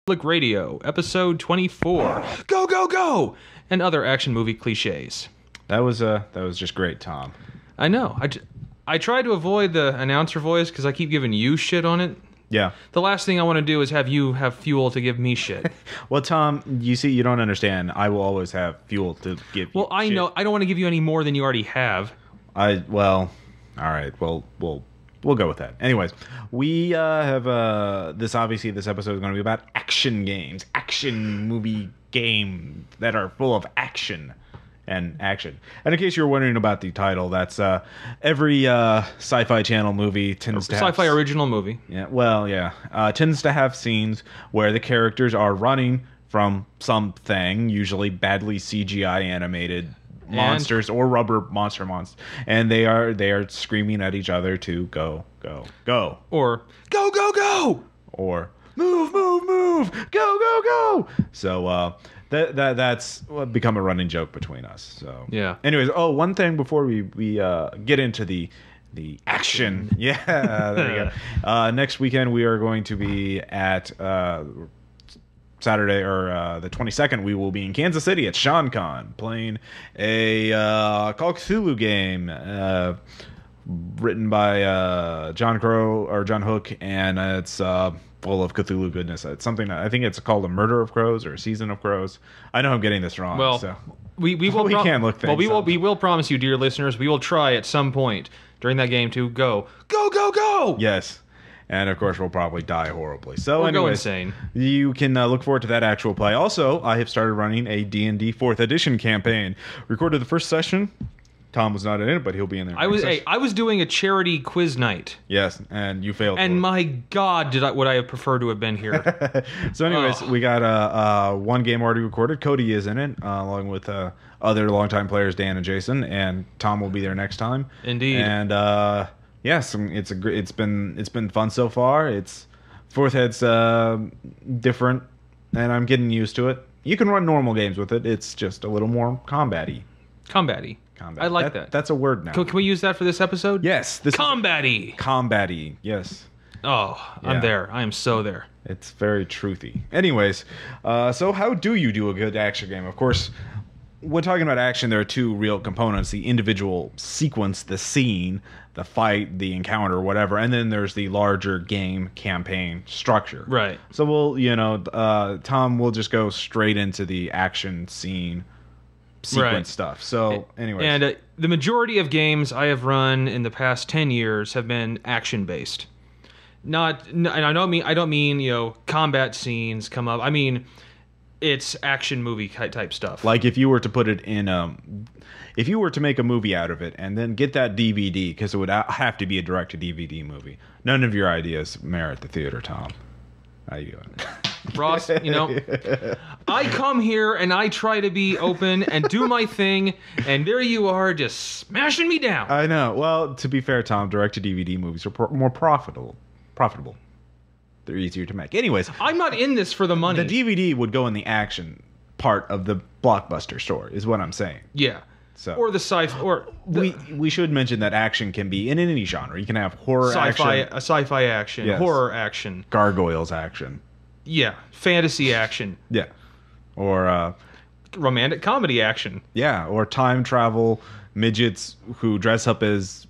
Public Radio, episode 24. Go, go, go! And other action movie cliches. That was just great, Tom. I know. I tried to avoid the announcer voice because I keep giving you shit on it. Yeah. The last thing I want to do is have you have fuel to give me shit. Well, Tom, you see, you don't understand. I will always have fuel to give you I shit. know. I don't want to give you any more than you already have. All right. Well, we'll go with that. Anyways, we have this episode is going to be about action games, action movie games that are full of action. And in case you're wondering about the title, that's every Sci-Fi Channel movie tends to have... Sci-Fi original movie. Yeah, well, yeah. Tends to have scenes where the characters are running from something, usually badly CGI animated monsters or rubber monsters, and they are screaming at each other to go, go, go. Or, go, go, go! Or, move, move, move! Go, go, go! So, that's become a running joke between us. So yeah. Anyways, one thing before we get into the action. Yeah, there you go. Next weekend we are going to be at Saturday or the 22nd. We will be in Kansas City at SeanCon playing a Call of Cthulhu game written by John Hook, and it's full of Cthulhu goodness. It's something I think it's called A Murder of Crows or A Season of Crows. I know I'm getting this wrong. Well, so. we will can't look things we will promise you, dear listeners, we will try at some point during that game to go, go, go, go. Yes. And of course, we'll probably die horribly. So we'll anyways, go insane. You can look forward to that actual play. Also, I have started running a D&D 4th edition campaign. Recorded the first session. Tom was not in it, but he'll be in there. I was doing a charity quiz night. Yes, and you failed. And my God, would I have preferred to have been here? So anyways, we got one game already recorded. Cody is in it, along with other longtime players, Dan and Jason, and Tom will be there next time. Indeed. And yes, it's been fun so far. It's Fourth Ed's different, and I'm getting used to it. You can run normal games with it. It's just a little more combat-y. Combat-y. I like that. That's a word now. Can we use that for this episode? Yes. Combat-y. Combat-y, yes. Oh, Yeah. I'm there. I am so there. It's very truthy. Anyways, so how do you do a good action game? Of course, when talking about action, there are two real components: the individual sequence, the scene, the fight, the encounter, whatever, and then there's the larger game campaign structure. Right. So Tom will just go straight into the action scene sequence stuff. So anyways. And the majority of games I have run in the past 10 years have been action based. And I don't mean combat scenes come up. I mean it's action movie type stuff. Like if you were to put it in if you were to make a movie out of it and then get that DVD, because it would have to be a direct to DVD movie. None of your ideas merit the theater, Tom. How you doing? Ross, I come here and I try to be open and do my thing, and there you are just smashing me down. I know. Well, to be fair, Tom, direct-to-DVD movies are more profitable. They're easier to make. Anyways, I'm not in this for the money. The DVD would go in the action part of the Blockbuster store, is what I'm saying. Yeah. So, or the sci-fi, or we should mention that action can be in any genre. You can have horror action, sci-fi action, yes. Horror action, gargoyles action, yeah, fantasy action, yeah, or romantic comedy action, yeah, or time travel midgets who dress up as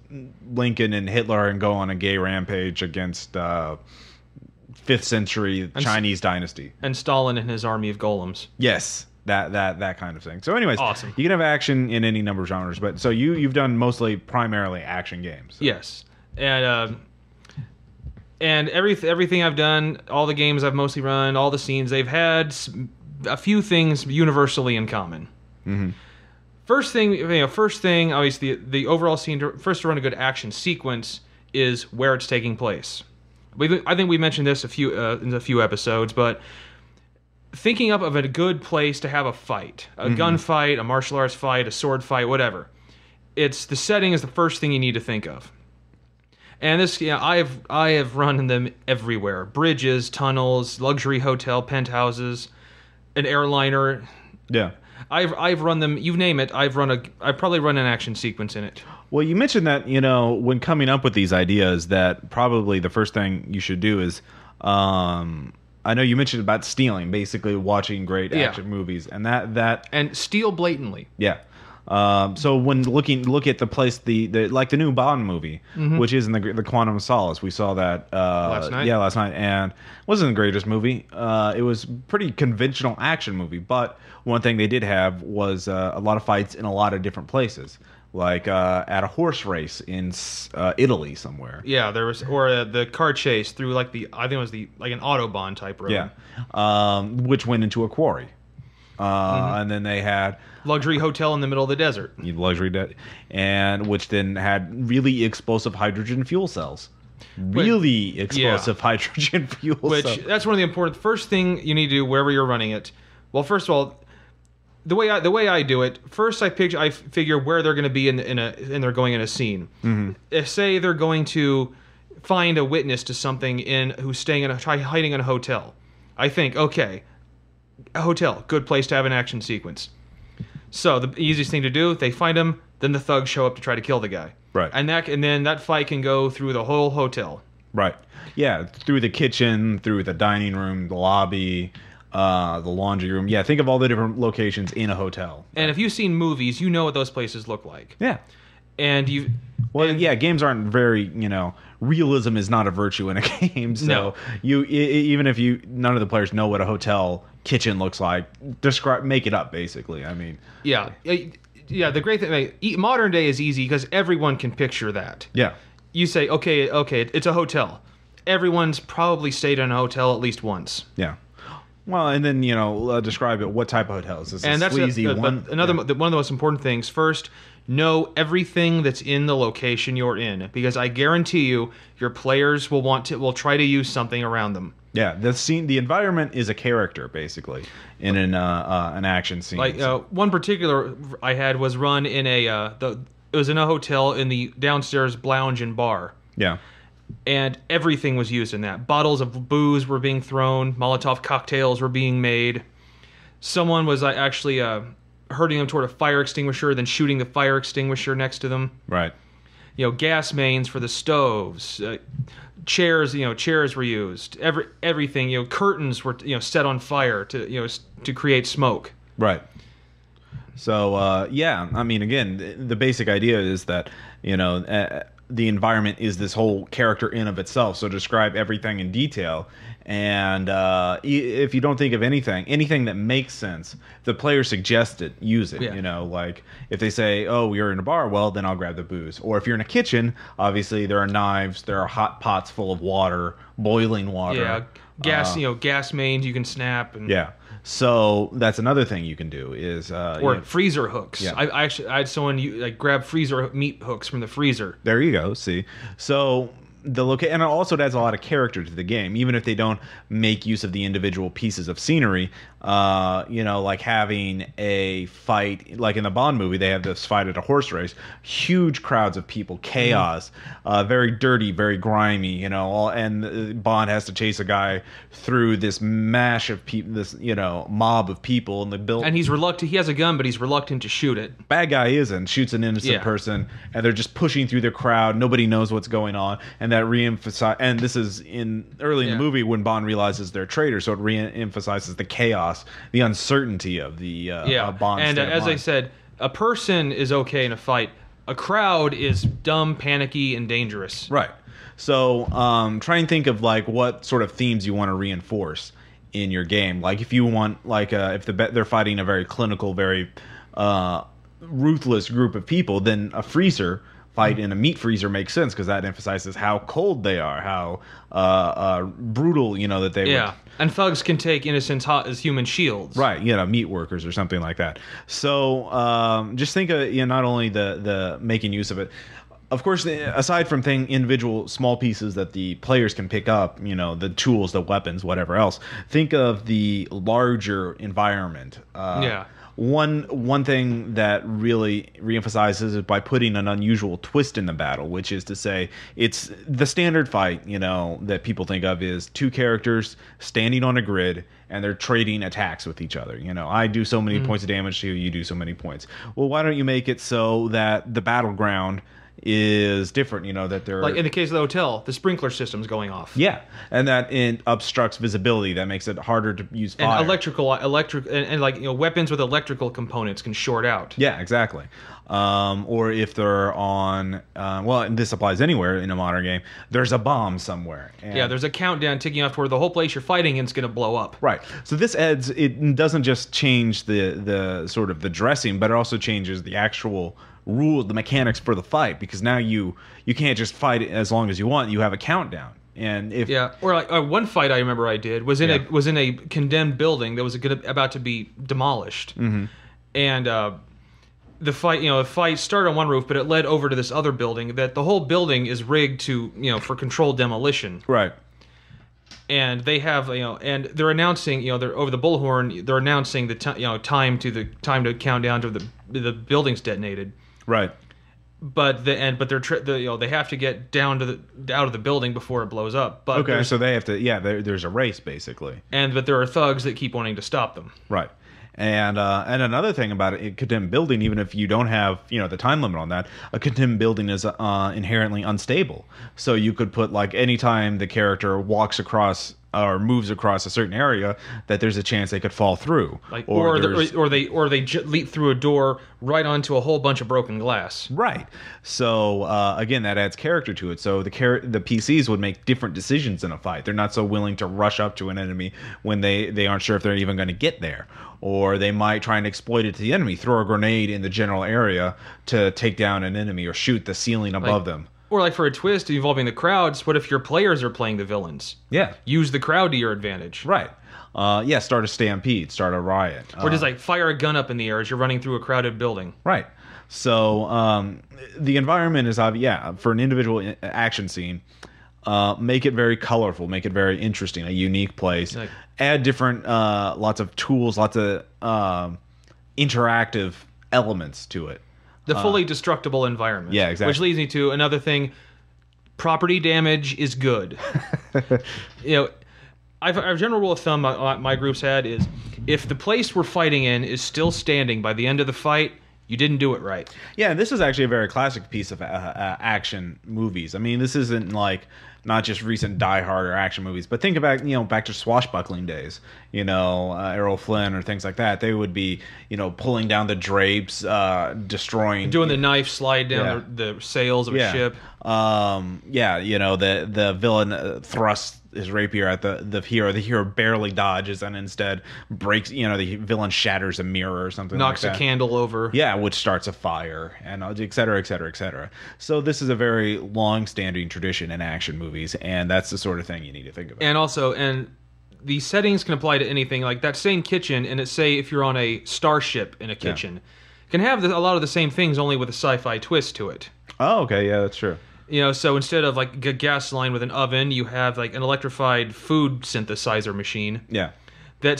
Lincoln and Hitler and go on a gay rampage against 5th century Chinese dynasty, and Stalin and his army of golems. Yes. That kind of thing. So anyways, awesome. You can have action in any number of genres, but so you've done primarily action games. So. Yes. And everything I've done, all the games I've mostly run, all the scenes, they've had a few things universally in common. Mm-hmm. First thing, obviously the overall scene to run a good action sequence is where it's taking place. I think we mentioned this in a few episodes, but thinking up of a good place to have a fight, a gunfight, a martial arts fight, a sword fight, whatever. The setting is the first thing you need to think of. And this, I have run them everywhere: bridges, tunnels, luxury hotel, penthouses, an airliner. Yeah, I've run them. You name it. I've probably run an action sequence in it. Well, you mentioned that when coming up with these ideas, that probably the first thing you should do is I know you mentioned about stealing, basically watching great action movies, and that and steal blatantly. Yeah. So when look at the place the like the new Bond movie, which is in the Quantum of Solace, we saw that Last night? Yeah, last night, and it wasn't the greatest movie. It was pretty conventional action movie, but one thing they did have was a lot of fights in a lot of different places, like at a horse race in Italy somewhere. Yeah, there was, or the car chase through like I think it was like an Autobahn type road. Yeah, which went into a quarry. And then they had luxury hotel in the middle of the desert. Luxury debt, and which then had really explosive hydrogen fuel cells. Really explosive hydrogen fuel cells. That's one of the important first thing you need to do wherever you're running it. Well, first of all, the way I do it, first I figure where they're going to be and they're going in a scene. If say they're going to find a witness to something who's staying hiding in a hotel, I think, okay, a hotel, good place to have an action sequence. So the easiest thing to do, they find him, then the thugs show up to try to kill the guy. Right. And then that fight can go through the whole hotel. Right. Yeah, through the kitchen, through the dining room, the lobby, the laundry room. Yeah, think of all the different locations in a hotel. And if you've seen movies, you know what those places look like. Yeah. And games aren't very, realism is not a virtue in a game. So even if none of the players know what a hotel kitchen looks like, make it up basically. I mean, yeah. The great thing, modern day is easy because everyone can picture that. Yeah. You say, okay, it's a hotel. Everyone's probably stayed in a hotel at least once. Yeah. Well, and then describe it. What type of hotels? Is and this that's sleazy one? One of the most important things. First, know everything that's in the location you're in, because I guarantee you, your players will try to use something around them. Yeah, the environment is a character basically in an action scene. Like one particular I had was run in it was in a hotel in the downstairs lounge and bar. Yeah. And everything was used in that. Bottles of booze were being thrown. Molotov cocktails were being made. Someone was actually hurting them toward a fire extinguisher, then shooting the fire extinguisher next to them. Right. Gas mains for the stoves. Chairs were used. Everything. Curtains were set on fire to create smoke. Right. So I mean, again, the basic idea is that the environment is this whole character in of itself. So describe everything in detail. And if you don't think of anything that makes sense, the player suggests it, use it. Yeah. Like if they say, "Oh, we're in a bar," well, then I'll grab the booze. Or if you're in a kitchen, obviously there are knives, there are hot pots full of water, boiling water. Yeah, gas. Gas mains you can snap. And yeah. So that's another thing you can do is freezer hooks. Yeah. I had someone grab freezer meat hooks from the freezer. There you go. See, so and it also adds a lot of character to the game, even if they don't make use of the individual pieces of scenery. Like having a fight, like in the Bond movie, they have this fight at a horse race, huge crowds of people, chaos, very dirty, very grimy, and Bond has to chase a guy through this mash of people, this mob of people, and he's reluctant. He has a gun, but he's reluctant to shoot it. Bad guy isn't, shoots an innocent person, and they're just pushing through the crowd. Nobody knows what's going on, and that reemphasize. And this is early in the movie when Bond realizes they're traitors, so it reemphasizes the chaos, the uncertainty of the Bond. And as I said, a person is okay in a fight. A crowd is dumb, panicky, and dangerous. Right. So try and think of what sort of themes you want to reinforce in your game. Like if you want, if they're fighting a very clinical, very ruthless group of people, then a freezer fight in a meat freezer makes sense because that emphasizes how cold they are, how brutal, that they would. And thugs can take innocents hot as human shields. Right, meat workers or something like that. So just think of not only the making use of it. Of course, aside from individual small pieces that the players can pick up, the tools, the weapons, whatever else, think of the larger environment. One thing that really reemphasizes it by putting an unusual twist in the battle, which is to say it's the standard fight, that people think of is two characters standing on a grid and they're trading attacks with each other. I do so many points of damage to you, you do so many points. Well, why don't you make it so that the battleground is different. You know, that they're Like in the case of the hotel, the sprinkler system's going off. yeah, and that it obstructs visibility. That makes it harder to use fire. And and like, you know, weapons with electrical components can short out. Yeah, exactly. Or if they're on, well, and this applies anywhere in a modern game, there's a bomb somewhere. And Yeah, there's a countdown ticking off to where the whole place you're fighting in is going to blow up. right. So this adds, it doesn't just change the sort of the dressing, but it also changes the actual rule, the mechanics for the fight, because now you can't just fight it as long as you want. You have a countdown. And if Yeah, or like one fight I remember I did was in a condemned building that was about to be demolished, and the fight started on one roof, but it led over to this other building. That the whole building is rigged to, you know, for controlled demolition. right. And they have, you know, and they're announcing, you know, they're over the bullhorn. They're announcing the time to count down to the building's detonated. Right. But they have to get out of the building before it blows up. But Okay, so they have to, yeah, there's a race, basically. but there are thugs that keep wanting to stop them. Right. And another thing about it, a condemned building, even if you don't have, you know, the time limit on that, a condemned building is inherently unstable. So you could put, like, anytime the character walks across or moves across a certain area, that there's a chance they could fall through. Like, or they leap through a door right onto a whole bunch of broken glass. Right. So again, that adds character to it. So the PCs would make different decisions in a fight. They're not so willing to rush up to an enemy when they aren't sure if they're even going to get there. Or they might try and exploit it to the enemy, throw a grenade in the general area to take down an enemy or shoot the ceiling above them. Or like for a twist involving the crowds, what if your players are playing the villains? Yeah. Use the crowd to your advantage. Right. Yeah, start a stampede, start a riot. Or just like fire a gun up in the air as you're running through a crowded building. Right. So the environment is obvious. Yeah, for an individual action scene, make it very colorful, make it very interesting, a unique place. Like, add different, lots of tools, lots of interactive elements to it. the fully destructible environment. Yeah, exactly. Which leads me to another thing. Property damage is good. You know, our general rule of thumb my group's had is if the place we're fighting in is still standing by the end of the fight, you didn't do it right. Yeah, this is actually a very classic piece of action movies. I mean, this isn't like not just recent Die Hard or action movies, but think about, back to swashbuckling days, Errol Flynn or things like that. They would be, pulling down the drapes, destroying... Doing the knife slide down the sails of a ship. The villain thrusts his rapier at the hero. The hero barely dodges and instead breaks, the villain shatters a mirror or something Knocks like that. a candle over. Yeah, which starts a fire, and et cetera, et cetera, et cetera. So this is a very long-standing tradition in action movies, and that's the sort of thing you need to think about. And the settings can apply to anything. Like that same kitchen, and say if you're on a starship in a kitchen, can have a lot of the same things, only with a sci-fi twist to it. Oh, okay, yeah, that's true. So instead of like a gas line with an oven, you have like an electrified food synthesizer machine. Yeah. That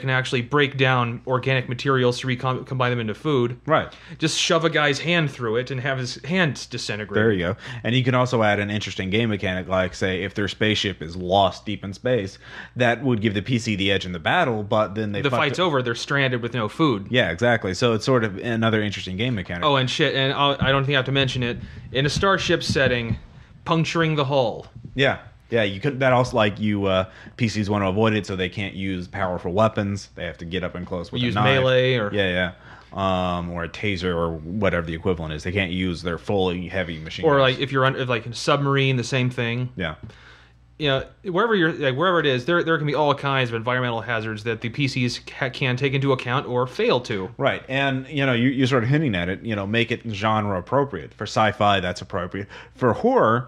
can actually break down organic materials to combine them into food. Right. Just shove a guy's hand through it and have his hand disintegrate. There you go. And you can also add an interesting game mechanic, like, say, if their spaceship is lost deep in space, that would give the PC the edge in the battle, but then the fight's over, they're stranded with no food. Yeah, exactly. So it's sort of another interesting game mechanic. Oh, and shit, and I don't think I have to mention it. In a starship setting, puncturing the hull. Yeah. Yeah, you could. That also, PCs want to avoid it, so they can't use powerful weapons. They have to get up and close with a knife. Melee or or a taser or whatever the equivalent is. They can't use their fully heavy machine. Or guns. like if you're on like a submarine, the same thing. Yeah. Wherever it is, there can be all kinds of environmental hazards that the PCs can take into account or fail to. Right, and you're sort of hinting at it. Make it genre appropriate. For sci-fi, that's appropriate. For horror,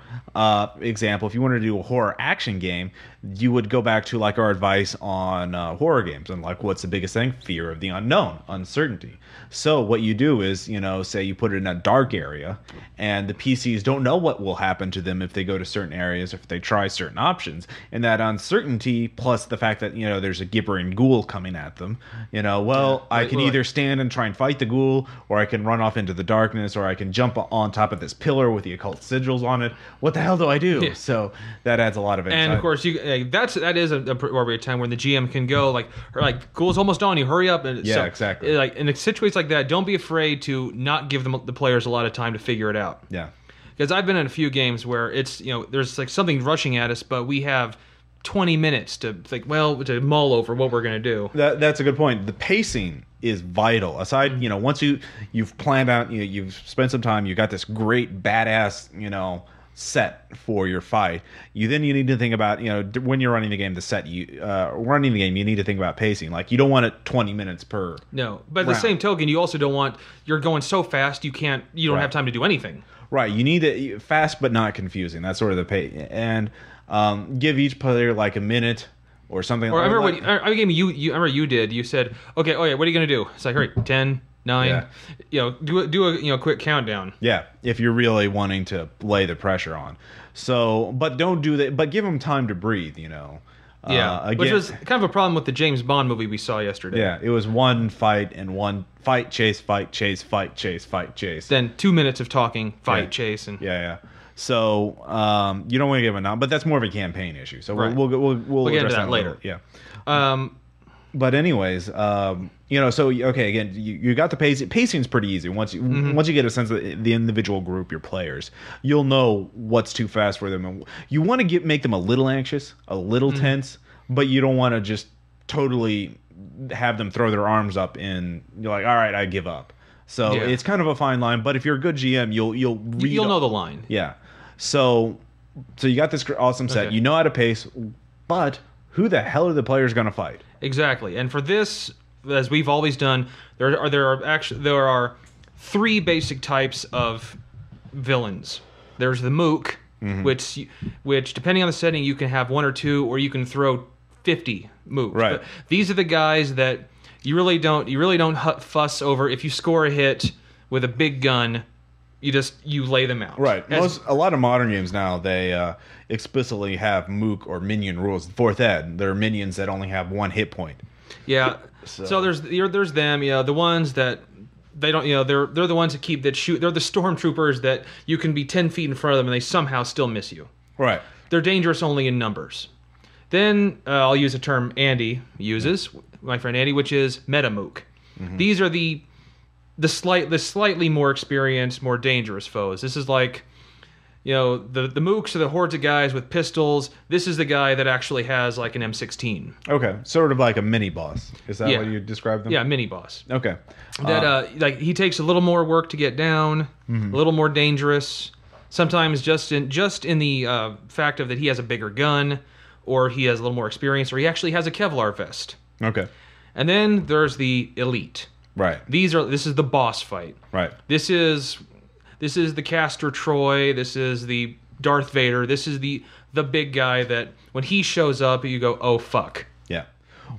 example, if you wanted to do a horror action game, you would go back to like our advice on horror games and like what's the biggest thing? Fear of the unknown, uncertainty. So what you do is, say you put it in a dark area, and the PCs don't know what will happen to them if they go to certain areas, if they try certain options, and that uncertainty plus the fact that there's a Gibber and Ghoul coming at them. I can either stand and try and fight the Ghoul, or I can run off into the darkness, or I can jump on top of this pillar with the occult sigils on it. What the hell do I do? Yeah. So that adds a lot of insight. And of course, that is a appropriate time when the GM can go like Ghoul's almost on you, hurry up. And yeah, exactly. Like in situations like that, don't be afraid to not give the players a lot of time to figure it out. Yeah. Because I've been in a few games where it's there's like something rushing at us, but we have 20 minutes to to mull over what we're going to do. That's a good point. The pacing is vital. Aside, once you've planned out, you've spent some time, you got this great badass, set for your fight. You need to think about, when you're running the game, you need to think about pacing. Like, you don't want it 20 minutes per. No, but at the same token, you also don't want, you're going so fast you don't have time to do anything. Right, you need it fast but not confusing. That's sort of the pace, and give each player like a minute or something. Or I remember I remember you did. You said, "Okay, what are you gonna do?" It's like, "All right, 10, 9." Yeah. Do a quick countdown. Yeah, if you're really wanting to lay the pressure on. So, but don't do that. But give them time to breathe. Yeah, again, which was kind of a problem with the James Bond movie we saw yesterday. Yeah, it was one fight and one fight, chase, fight, chase, fight, chase, fight, chase. Then 2 minutes of talking, fight, chase, and yeah. So you don't want to give them a but that's more of a campaign issue. So we'll get into that later. Yeah. But anyways, so okay, again, you got the pacing. Pacing's pretty easy once you get a sense of the individual group, your players. You'll know what's too fast for them, and you want to make them a little anxious, a little tense, but you don't want to just totally have them throw their arms up and you're like, all right, I give up. So it's kind of a fine line. But if you're a good GM, you'll know the line. Yeah. So you got this awesome set. Okay. You know how to pace, but who the hell are the players going to fight? Exactly. And for this, as we've always done, there are 3 basic types of villains. There's the Mook, which depending on the setting, you can have 1 or 2, or you can throw 50 Mooks. Right. But these are the guys that you really don't fuss over. If you score a hit with a big gun, you lay them out. Right. A lot of modern games now, they explicitly have Mook or minion rules. 4th Ed, they're minions that only have 1 hit point. Yeah. So there's them. The ones that they don't. They're the ones that shoot. They're the stormtroopers that you can be 10 feet in front of them and they somehow still miss you. Right. They're dangerous only in numbers. Then I'll use a term Andy uses, my friend Andy, which is meta Mook. These are the slightly more experienced, more dangerous foes. This is like, the Mooks are the hordes of guys with pistols. This is the guy that actually has like an M16. Okay, sort of like a mini boss. Is that what you described them? Yeah, mini boss. Okay. That he takes a little more work to get down, a little more dangerous. Sometimes just in the fact of that he has a bigger gun, or he has a little more experience, or he actually has a Kevlar vest. Okay. And then there's the elite. Right. This is the boss fight. Right. This is the Castor Troy. This is the Darth Vader. This is the big guy that when he shows up, you go, oh fuck. Yeah.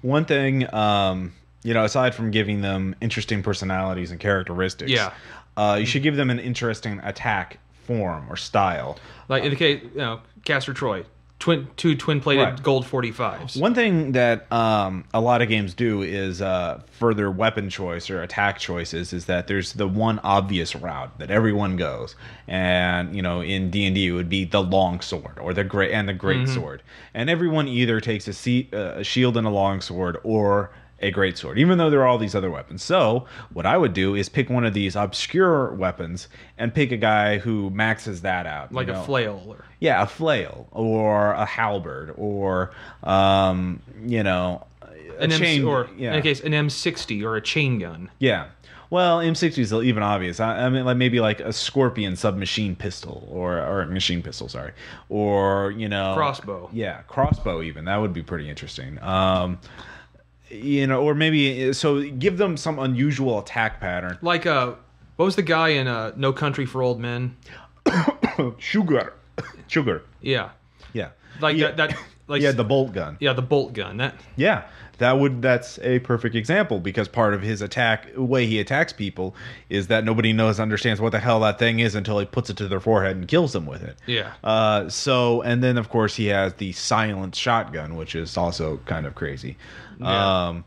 One thing, aside from giving them interesting personalities and characteristics, you should give them an interesting attack form or style. Like in the case, Castor Troy. Two twin-plated gold 45s. One thing that a lot of games do is for their weapon choice or attack choices is that there's the one obvious route that everyone goes, and in D&D it would be the long sword or the great sword, and everyone either takes a shield and a long sword or a great sword, even though there are all these other weapons. So what I would do is pick one of these obscure weapons and pick a guy who maxes that out, like a flail, a flail or a halberd or an M60 or a chain gun. Yeah. Well, M60 is even obvious. I mean, like maybe like a Scorpion submachine pistol or machine pistol, sorry, or crossbow. Yeah, crossbow even, that would be pretty interesting. Or maybe, so give them some unusual attack pattern. Like, what was the guy in No Country for Old Men? Sugar. Yeah. Yeah. Like yeah. that like yeah, the bolt gun. Yeah, the bolt gun. That's a perfect example, because part of his way he attacks people is that nobody understands what the hell that thing is until he puts it to their forehead and kills them with it. Yeah. And then of course he has the silent shotgun, which is also kind of crazy. Yeah.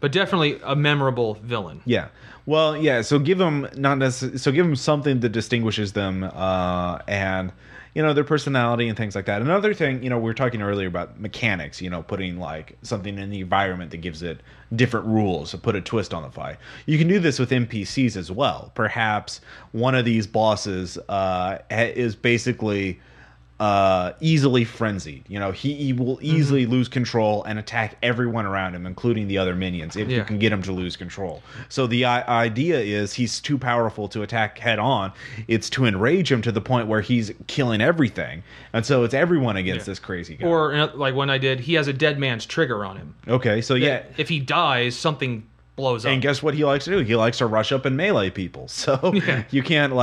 But definitely a memorable villain. Yeah. Well, yeah. So give them something that distinguishes them, and their personality and things like that. Another thing, we were talking earlier about mechanics. Putting like something in the environment that gives it different rules to put a twist on the fight. You can do this with NPCs as well. Perhaps one of these bosses is basically easily frenzied. He will easily lose control and attack everyone around him, including the other minions, if you can get him to lose control. So the idea is he's too powerful to attack head on. It's to enrage him to the point where he's killing everything, and so it's everyone against this crazy guy. Or like when I did, he has a dead man's trigger on him. Okay, so if he dies, something blows up. And guess what he likes to do? He likes to rush up and melee people. So you can't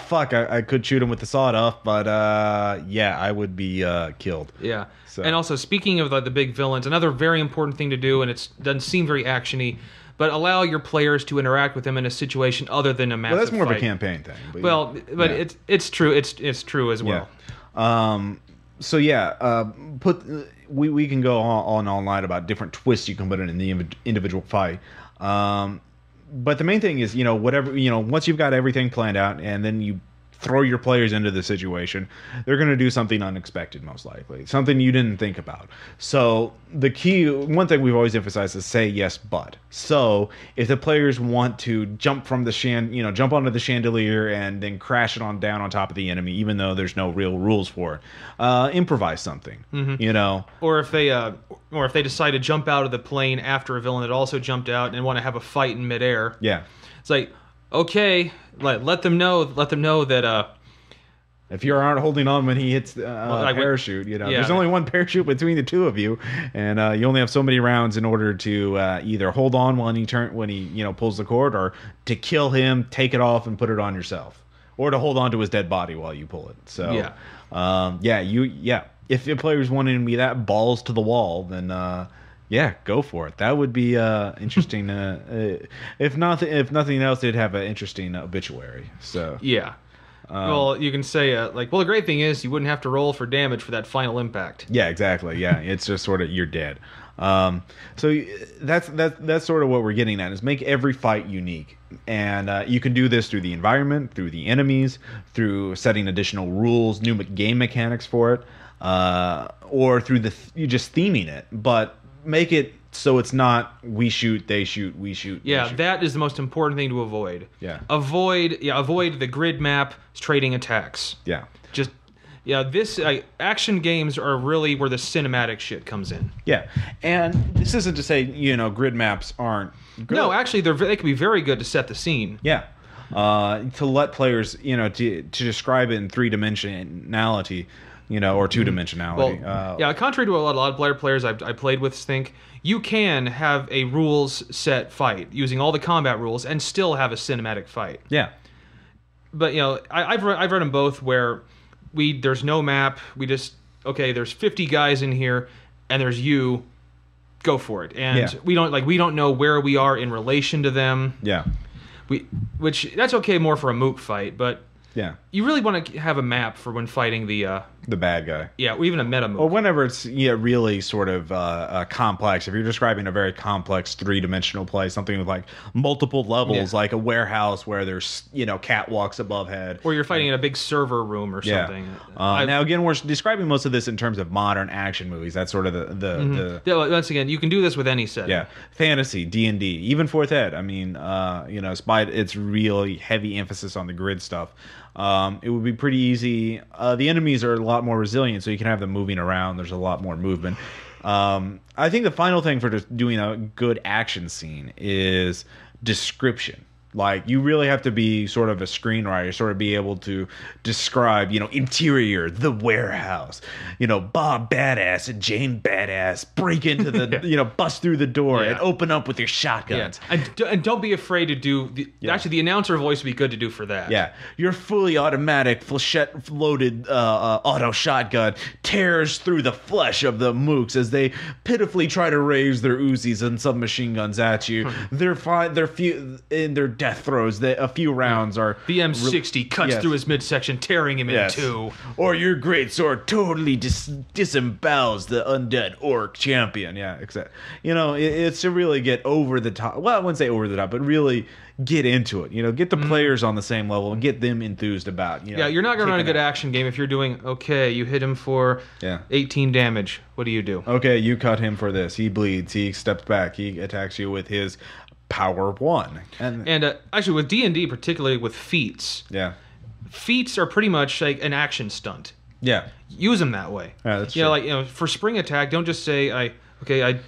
fuck, I could shoot him with the sawed off, but I would be killed. Yeah. So. And also, speaking of the big villains, another very important thing to do, and it doesn't seem very actiony, but allow your players to interact with them in a situation other than a massive Well, that's more fight. of a campaign thing. But it's true. It's true as well. Yeah. We can go on all night about different twists you can put in the individual fight. But the main thing is, once you've got everything planned out and then you throw your players into the situation, they're going to do something unexpected, most likely. Something you didn't think about. So the key, one thing we've always emphasized is say yes, but. So if the players want to jump from the jump onto the chandelier and then crash it down on top of the enemy, even though there's no real rules for it, improvise something, Or if they decide to jump out of the plane after a villain that also jumped out and want to have a fight in midair. Yeah. It's like, okay, let them know that if you aren't holding on when he hits the parachute, there's only one parachute between the two of you, and you only have so many rounds in order to either hold on when he pulls the cord, or to kill him, take it off, and put it on yourself, or to hold on to his dead body while you pull it. So if the players wanting to be that balls to the wall, then go for it. That would be interesting. If nothing else, it'd have an interesting obituary. So well, you can say the great thing is you wouldn't have to roll for damage for that final impact. Yeah, exactly. Yeah, it's just sort of you're dead. So that's sort of what we're getting at, is make every fight unique, and you can do this through the environment, through the enemies, through setting additional rules, new game mechanics for it, or through you just theming it, but make it so it's not we shoot, they shoot, we shoot. Yeah, that is the most important thing to avoid. Yeah. Avoid the grid map trading attacks. Yeah. This action games are really where the cinematic shit comes in. Yeah, and this isn't to say grid maps aren't good. No, actually, they can be very good to set the scene. Yeah, to let players to describe it in three-dimensionality. Or two-dimensionality. Well, contrary to a lot of players I played with think, you can have a rules-set fight using all the combat rules and still have a cinematic fight. Yeah. But, I've run them both where there's no map. We just, there's 50 guys in here, and there's you. Go for it. And we don't know where we are in relation to them. Yeah. Which, that's okay more for a moot fight, but... Yeah, you really want to have a map for when fighting the bad guy. Yeah, or even a meta move. Or whenever it's really sort of complex. If you're describing a very complex three-dimensional play, something with multiple levels, like a warehouse where there's catwalks above head, or you're fighting in a big server room or something. Now again, we're describing most of this in terms of modern action movies. That's sort of the once again, you can do this with any setting. Yeah, fantasy, D&D, even fourth ed. I mean, despite its really heavy emphasis on the grid stuff. It would be pretty easy. The enemies are a lot more resilient, so you can have them moving around. There's a lot more movement. I think the final thing for just doing a good action scene is description. Like, you really have to be sort of a screenwriter, sort of be able to describe, interior, the warehouse, Bob Badass and Jane Badass break into the, bust through the door and open up with your shotguns. Yeah. And don't be afraid to do, actually, the announcer voice would be good to do for that. Yeah. Your fully automatic, flechette-loaded auto shotgun tears through the flesh of the mooks as they pitifully try to raise their Uzis and submachine guns at you. They're fine. They're few in their death throes. A few rounds are... The M60 cuts through his midsection, tearing him in two. Or your greatsword totally disembowels the undead orc champion. Yeah, except it's to really get over the top. Well, I wouldn't say over the top, but really get into it. Get the players on the same level and get them enthused about. You're not going to run a good action game if you're doing, okay, you hit him for 18 damage. What do you do? Okay, you cut him for this. He bleeds. He steps back. He attacks you with his power 1. And actually, with D&D, particularly with feats, feats are pretty much like an action stunt. Yeah. Use them that way. Yeah, that's true. For spring attack, don't just say, I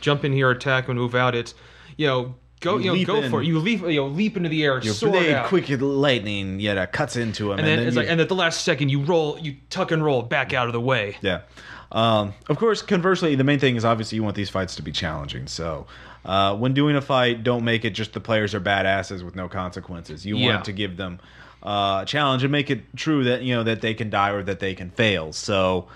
jump in here, attack, and move out. It's, go for it. You leap into the air, your sword blade out. quick as lightning, cuts into him, and then and at the last second you tuck and roll back out of the way. Yeah. Of course, conversely, the main thing is obviously you want these fights to be challenging. So, when doing a fight, don't make it just the players are badasses with no consequences. You want to give them challenge and make it true that that they can die or that they can fail. So,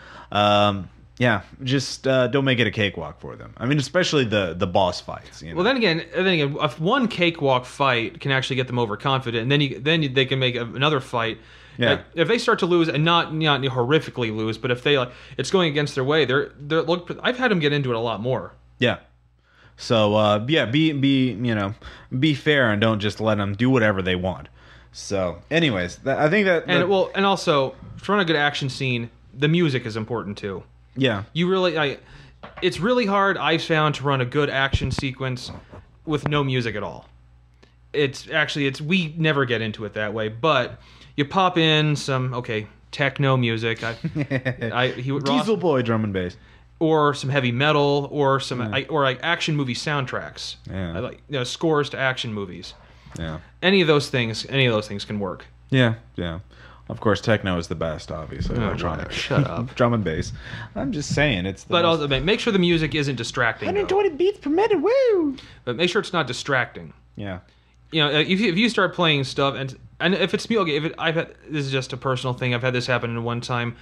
just don't make it a cakewalk for them. I mean, especially the boss fights. Well, then again, if one cakewalk fight can actually get them overconfident, and then they can make another fight. Yeah. Like, if they start to lose, and not horrifically lose, but if they it's going against their way, I've had them get into it a lot more. Yeah. So be fair and don't just let them do whatever they want. So, anyways, I think that and also to run a good action scene, the music is important too. Yeah. It's really hard, I've found, to run a good action sequence with no music at all. We never get into it that way, but you pop in some techno music. Diesel Boy drum and bass, or some heavy metal, or some or action movie soundtracks. Yeah. I like scores to action movies. Yeah. Any of those things can work. Yeah. Yeah. Of course, techno is the best, obviously. Electronic. Shut up. Drum and bass. I'm just saying, it's the also make sure the music isn't distracting. 120 beats per minute, woo! But make sure it's not distracting. Yeah. If you start playing stuff, and if it's this is just a personal thing. I've had this happen in one time.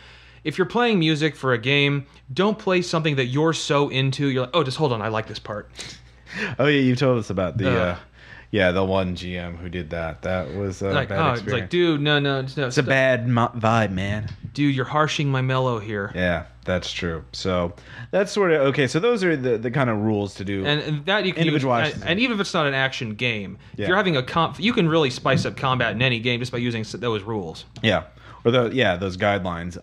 If you're playing music for a game, don't play something that you're so into. You're like, oh, just hold on, I like this part. Oh yeah, you told us about the the one GM who did that. That was a bad experience. It's like, dude, no. It's a bad vibe, man. Dude, you're harshing my mellow here. Yeah, that's true. So that's sort of okay. So those are the kind of rules to do, and that you can use, and even if it's not an action game, if you're having you can really spice up combat in any game just by using those rules. Yeah. Or those guidelines.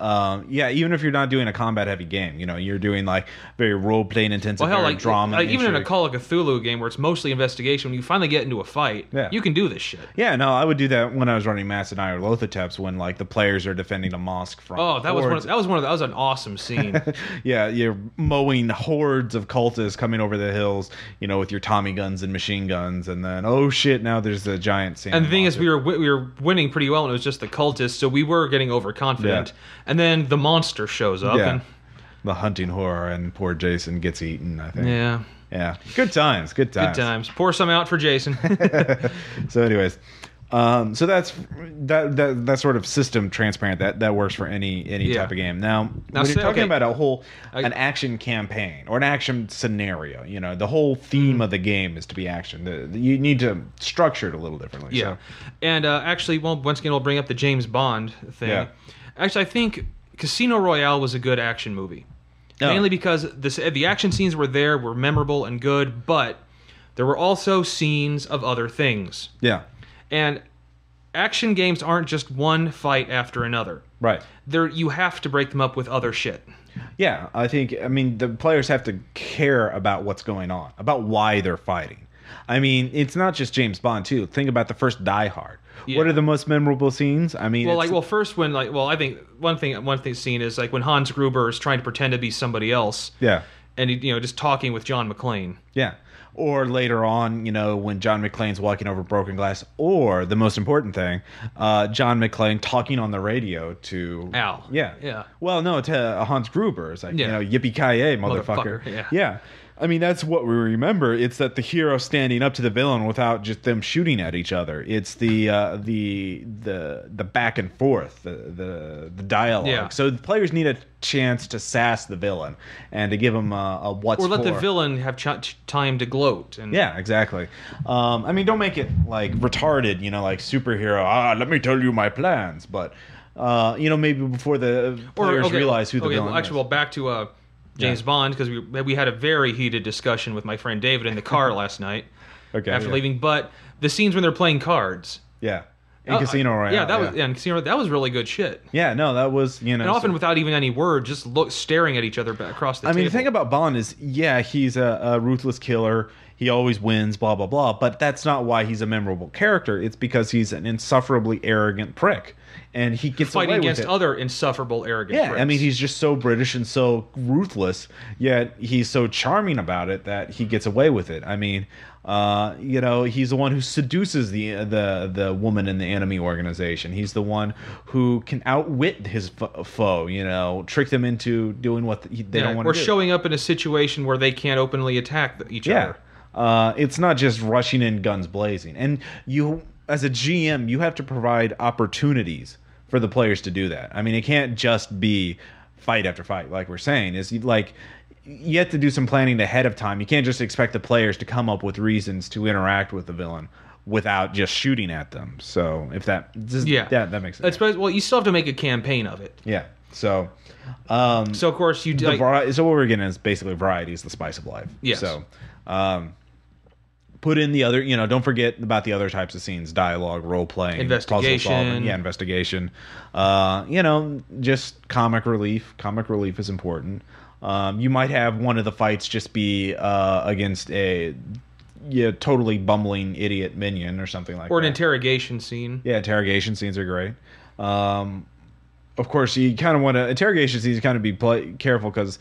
Even if you're not doing a combat-heavy game, you're doing like very role-playing intensive, drama. Even in a Call of Cthulhu game where it's mostly investigation, when you finally get into a fight, you can do this shit. Yeah, no, I would do that when I was running Mass and Nyarlathotep's when the players are defending a mosque from. Oh, that was an awesome scene. Yeah, you're mowing hordes of cultists coming over the hills, with your Tommy guns and machine guns, and then oh shit, now there's a giant sand. And the thing is, we were winning pretty well, and it was just the cultists, so we were getting overconfident, and then the monster shows up, and the hunting horror, and poor Jason gets eaten, I think. Yeah. Good times. Pour some out for Jason. So anyways, so that's that sort of system transparent that works for any type of game. Now when you're talking about an action campaign or an action scenario, the whole theme of the game is to be action. You need to structure it a little differently. Yeah, and actually, once again, we'll bring up the James Bond thing. Yeah. Actually, I think Casino Royale was a good action movie, mainly because the action scenes were memorable and good, but there were also scenes of other things. Yeah. And action games aren't just one fight after another. Right. You have to break them up with other shit. Yeah, I mean, the players have to care about what's going on, about why they're fighting. I mean, it's not just James Bond, too. Think about the first Die Hard. Yeah. What are the most memorable scenes? I mean, first I think one scene is when Hans Gruber is trying to pretend to be somebody else. Yeah. and just talking with John McClane. Yeah. Or later on, when John McClane's walking over broken glass, or the most important thing, John McClane talking on the radio to Al. Yeah. Yeah. Well, no, to Hans Gruber. It's like, yippee-ki-yay, motherfucker. Yeah. I mean, that's what we remember. It's that the hero standing up to the villain without just them shooting at each other. It's the back and forth, the dialogue. Yeah. So the players need a chance to sass the villain and to give him a what's or let for. the villain have time to gloat. And Yeah, exactly. I mean, don't make it like retarded, like superhero. Let me tell you my plans. But maybe before the players realize who the villain is. Well, back to James Bond, because we had a very heated discussion with my friend David in the car last night after leaving. But the scenes when they're playing cards. Yeah. In Casino Royale. Yeah, that was in Casino. That was really good shit. Yeah, no, that was and often without even any words, just staring at each other across the table. I mean, the thing about Bond is, he's a ruthless killer. He always wins, blah blah blah. But that's not why he's a memorable character. It's because he's an insufferably arrogant prick, and he gets fighting away against with it. other insufferable arrogant. Yeah, pricks. I mean, he's just so British and so ruthless, yet he's so charming about it that he gets away with it. I mean, he's the one who seduces the woman in the enemy organization. He's the one who can outwit his foe. Trick them into doing what they don't want to do. Or showing up in a situation where they can't openly attack each other. It's not just rushing in guns blazing. And you, as a GM, you have to provide opportunities for the players to do that. I mean, it can't just be fight after fight, like we're saying. You have to do some planning ahead of time. You can't just expect the players to come up with reasons to interact with the villain without just shooting at them. So if that makes sense. Well, you still have to make a campaign of it. Yeah. So of course you so what we're getting is basically variety is the spice of life. Yes. So put in the other, don't forget about the other types of scenes: dialogue, role playing, investigation, puzzle solving, investigation. Just comic relief. Comic relief is important. You might have one of the fights just be against a totally bumbling idiot minion or something like that. Or an interrogation scene. Yeah, interrogation scenes are great. Of course, you kind of want to interrogation scenes. Kind of be careful because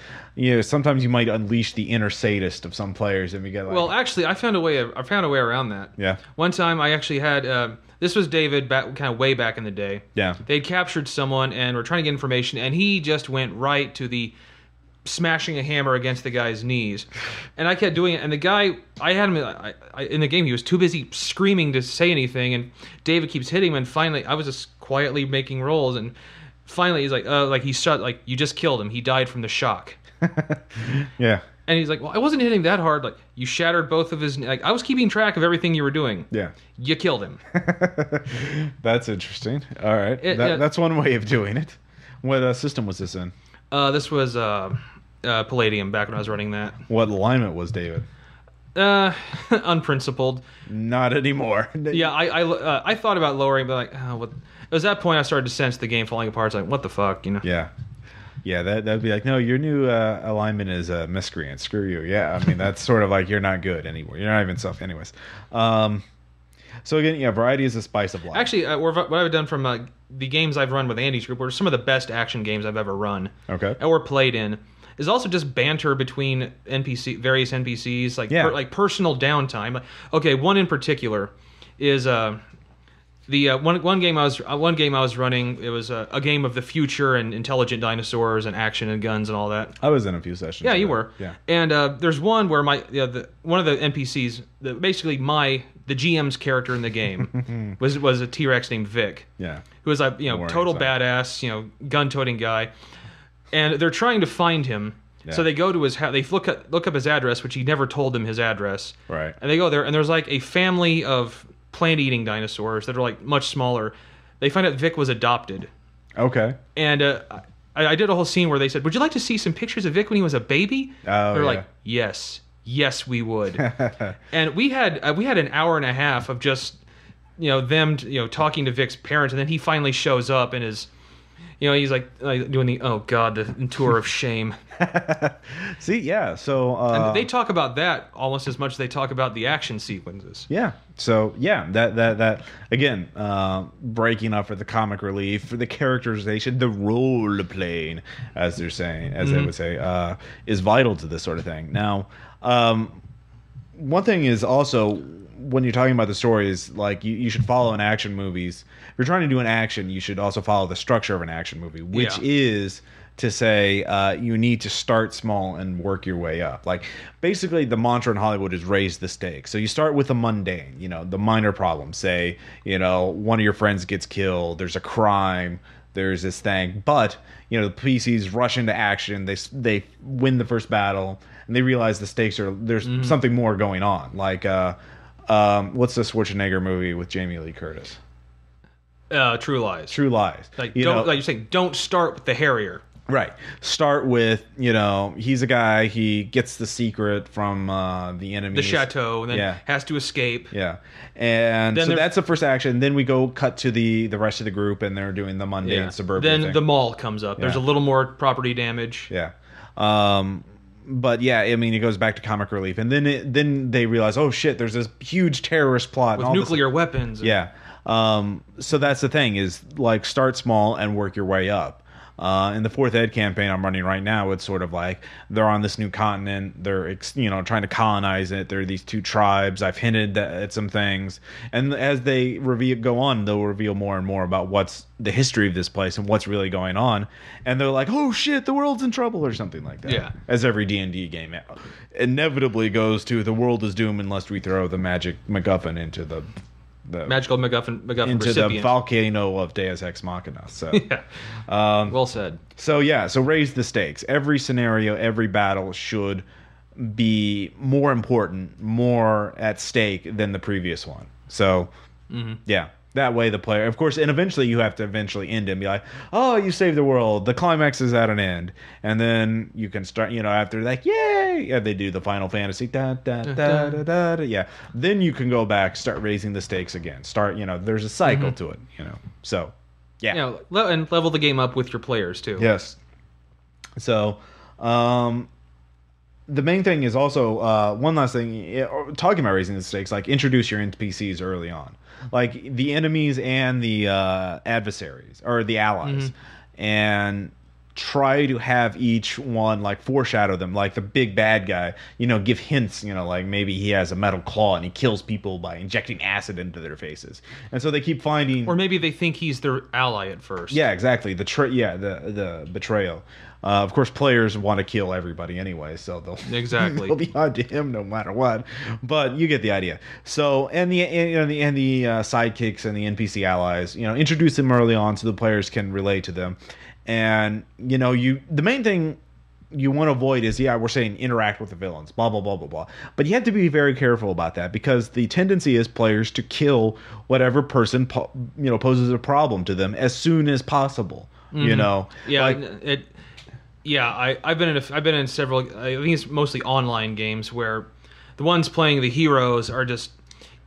sometimes you might unleash the inner sadist of some players, and we get like. Well, actually, I found a way around that. Yeah. One time, I actually had this was David kind of way back in the day. Yeah. They'd captured someone and were trying to get information, and he just went right to the smashing a hammer against the guy's knees, and I kept doing it. And the guy, I had him in the game. He was too busy screaming to say anything, and David keeps hitting him. And finally, I was just quietly making rolls, and finally he's like he shot, like, you just killed him. He died from the shock. Yeah. And he's like, well, I wasn't hitting that hard. Like, you shattered both of his. Like, I was keeping track of everything you were doing. Yeah. You killed him. That's interesting. All right, that's one way of doing it. What system was this in? This was Palladium back when I was running that. What alignment was David? Unprincipled. Not anymore. Yeah, I thought about lowering, but like, what? It was that point I started to sense the game falling apart. It's like, what the fuck, Yeah. Yeah, that'd be like, no, your new alignment is miscreant. Screw you. Yeah, I mean, that's sort of like you're not good anymore. You're not even self. Anyways. So again, variety is the spice of life. Actually, what I've done from the games I've run with Andy's group were some of the best action games I've ever run. Okay. Or played in. Is also just banter between various NPCs, like personal downtime. Like, okay, one in particular is one game I was running. It was a game of the future and intelligent dinosaurs and action and guns and all that. I was in a few sessions. Yeah, you were. Yeah. And there's one where one of the NPCs, basically the GM's character in the game was a T-Rex named Vic. Yeah. Who was total badass, gun-toting guy. And they're trying to find him. Yeah. So they go to his house. They look up his address, which he never told them his address. Right. And they go there, and there's like a family of plant-eating dinosaurs that are like much smaller. They find out Vic was adopted. Okay. And I did a whole scene where they said, "Would you like to see some pictures of Vic when he was a baby?" Oh, they're like, "Yes, we would." And we had an hour and a half of just them talking to Vic's parents, and then he finally shows up and is You know, he's like doing the tour of shame. See, yeah. So And they talk about that almost as much as they talk about the action sequences. yeah. So yeah, that again, breaking up for the comic relief, for the characterization, the role playing, as they're saying, as they would say, is vital to this sort of thing. Now, one thing is also, when you're talking about the story, is like you should follow in action movies. If you're trying to do an action, you should also follow the structure of an action movie, which is to say you need to start small and work your way up. Like, basically, the mantra in Hollywood is raise the stakes. So you start with the mundane, the minor problems. Say, one of your friends gets killed, there's a crime, there's this thing, but the PCs rush into action, they win the first battle, and they realize the stakes there's something more going on. Like, what's the Schwarzenegger movie with Jamie Lee Curtis? True Lies. True Lies. Like you're saying, don't start with the Harrier. Right. Start with, he's a guy, he gets the secret from the enemy. The chateau, and then has to escape. Yeah. And then so that's the first action. Then we go cut to the rest of the group, and they're doing the mundane suburban thing. The mall comes up. There's a little more property damage. Yeah. But yeah, I mean, it goes back to comic relief. And then they realize, oh shit, there's this huge terrorist plot. With nuclear weapons. Yeah. So that's the thing, is like, start small and work your way up. In the Fourth Ed campaign I'm running right now, it's sort of like they're on this new continent. They're trying to colonize it. There are these two tribes. I've hinted at some things, and as they go on, they'll reveal more and more about what's the history of this place and what's really going on. And they're like, "Oh shit, the world's in trouble," or something like that. Yeah. As every D&D game inevitably goes to, the world is doomed unless we throw the magic MacGuffin into the magical MacGuffin into recipient. the volcano of Deus Ex Machina. So yeah. Well said. So yeah, so raise the stakes. Every scenario, every battle should be more important, more at stake than the previous one. So yeah, that way the player, of course, and eventually you have to end it and be like, oh, you saved the world, the climax is at an end, and then you can start, after, like, yay, yeah, they do the Final Fantasy, da da da da da, yeah, then you can go back, start raising the stakes again, there's a cycle to it, so yeah, and level the game up with your players too. Yes. So the main thing is also, one last thing, talking about raising the stakes, like, introduce your NPCs early on. Like, the enemies and the adversaries, or the allies. And try to have each one, like, foreshadow them. Like, the big bad guy, give hints, like, maybe he has a metal claw and he kills people by injecting acid into their faces. And so they keep finding... Or maybe they think he's their ally at first. Yeah, exactly. The betrayal. Of course, players want to kill everybody anyway, so they'll be onto him no matter what. But you get the idea. So, and the sidekicks and the NPC allies, introduce them early on so the players can relate to them. And the main thing you want to avoid is, we're saying interact with the villains, blah blah blah blah blah. But you have to be very careful about that, because the tendency is players to kill whatever person poses a problem to them as soon as possible. Yeah, I've been in several. I think it's mostly online games where the ones playing the heroes are just,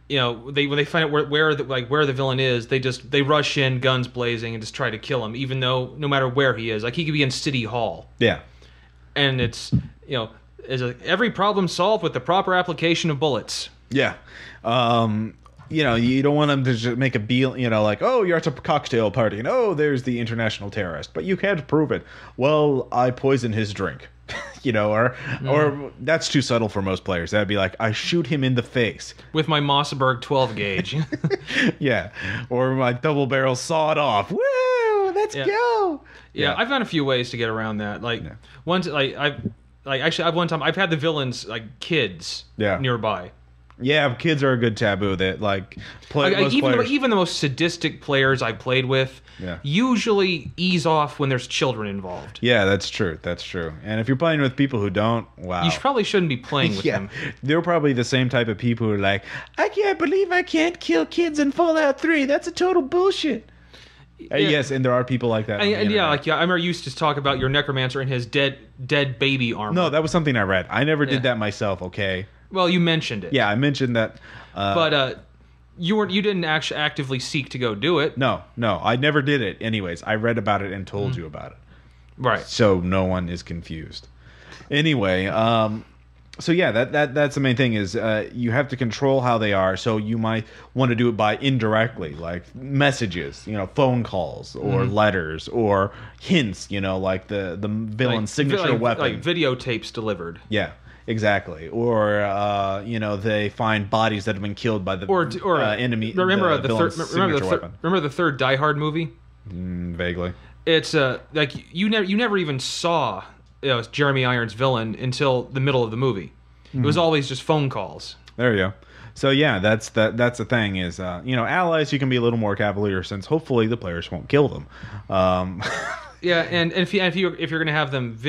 when they find out where the villain is, they rush in, guns blazing, and just try to kill him, even though no matter where he is, like, he could be in City Hall. Yeah, and it's every problem solved with the proper application of bullets. Yeah. You don't want them to just make a deal, like, oh, you're at a cocktail party, and oh, there's the international terrorist, but you can't prove it. Well, I poisoned his drink, or that's too subtle for most players. That'd be like, I shoot him in the face with my Mossberg 12 gauge. Yeah, or my double barrel sawed off. Woo, let's go. Yeah, I've found a few ways to get around that. Like, one time I've had the villains, like, kids nearby. Yeah, kids are a good taboo. That, like, even the most sadistic players I played with usually ease off when there's children involved. Yeah, that's true. That's true. And if you're playing with people who don't, wow, you probably shouldn't be playing with them. They're probably the same type of people who are like, I can't believe I can't kill kids in Fallout 3. That's a total bullshit. Yes, and there are people like that. I remember you used to talk about your necromancer and his dead baby armor. No, that was something I read. I never did that myself. Okay. Well, you mentioned it. Yeah, I mentioned that. But You didn't actually actively seek to go do it. No, I never did it. Anyways, I read about it and told you about it. Right. So no one is confused. Anyway, so yeah, that's the main thing is you have to control how they are. So you might want to do it by indirectly, like messages, phone calls or letters or hints, like the villain's signature weapon, like videotapes delivered. Yeah. Exactly, or they find bodies that have been killed by the enemy. Remember the third Die Hard movie? Vaguely. It's like you never even saw Jeremy Irons' villain until the middle of the movie. It was always just phone calls. There you go. So yeah, that's the thing is allies you can be a little more cavalier since hopefully the players won't kill them. Yeah, and if you're going to have them